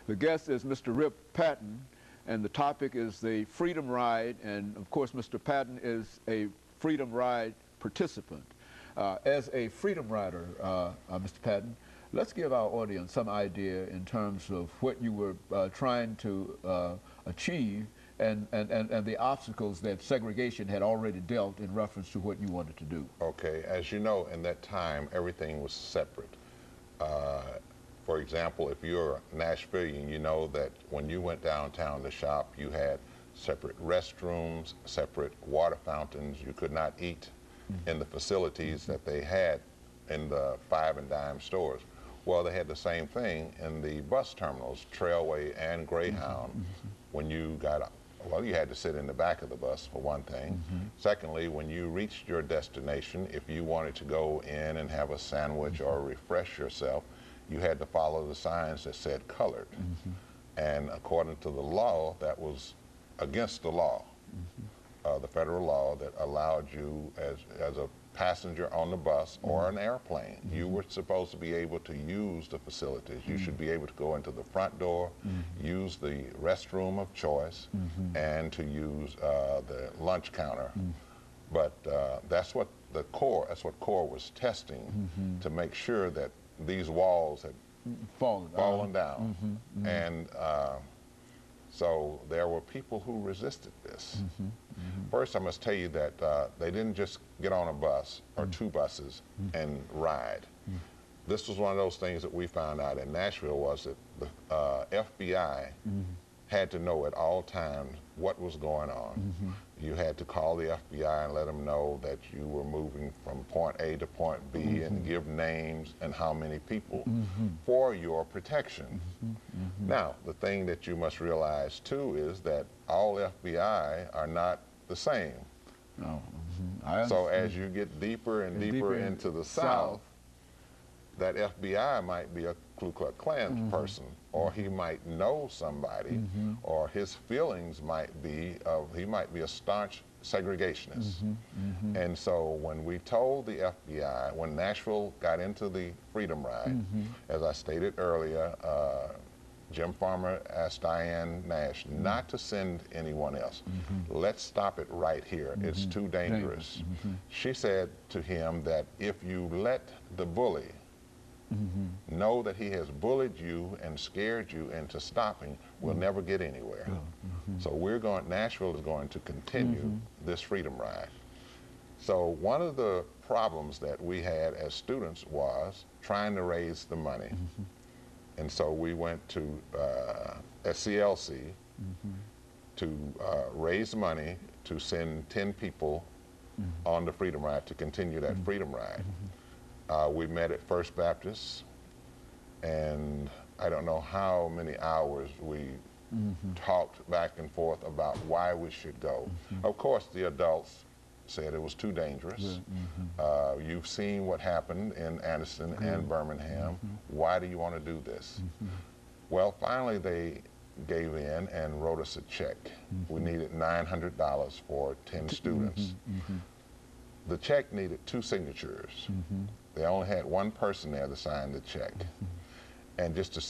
The guest is Mr. RPatton, and the topic is the Freedom Ride, and of course Mr. Patton is a Freedom Ride participant. As a Freedom Rider, Mr. Patton, let's give our audience some idea in terms of what you were trying to achieve and the obstacles that segregation had already dealt in reference to what you wanted to do. Okay, as you know, in that time, everything was separate. For example, if you're a Nashvilleian, you know that when you went downtown to shop, you had separate restrooms, separate water fountains. You could not eat in the facilities that they had in the 5 and dime stores. Well, they had the same thing in the bus terminals, Trailway and Greyhound. When you got up, well, you had to sit in the back of the bus, for one thing. Secondly, when you reached your destination, if you wanted to go in and have a sandwich or refresh yourself, you had to follow the signs that said colored. And according to the law, that was against the law, the federal law that allowed you as a passenger on the bus or an airplane, you were supposed to be able to use the facilities. You should be able to go into the front door, use the restroom of choice, and to use the lunch counter. But that's what CORE was testing, to make sure that these walls had fallen down. And so there were people who resisted this. First, I must tell you that they didn't just get on a bus or 2 buses and ride. This was one of those things that we found out in Nashville, was that the FBI had to know at all times what was going on. You had to call the FBI and let them know that you were moving from point A to point B and give names and how many people for your protection. Now, the thing that you must realize too is that all FBI are not the same. So as you get deeper and deeper into the South, that FBI might be a Ku Klux Klan person, or he might know somebody, or his feelings might be he might be a staunch segregationist. And so when we told the FBI, when Nashville got into the Freedom Ride, as I stated earlier, Jim Farmer asked Diane Nash not to send anyone else. Let's stop it right here. It's too dangerous. She said to him that if you let the bully know that he has bullied you and scared you into stopping, we'll never get anywhere. So Nashville is going to continue this Freedom Ride. So one of the problems that we had as students was trying to raise the money. And so we went to SCLC to raise money to send 10 people on the Freedom Ride to continue that Freedom Ride. We met at First Baptist, and I don't know how many hours we talked back and forth about why we should go. Of course, the adults said it was too dangerous. You've seen what happened in Anderson and Birmingham. Why do you want to do this? Well, finally they gave in and wrote us a check. We needed $900 for 10 students. The check needed 2 signatures. They only had one person there to sign the check. And just to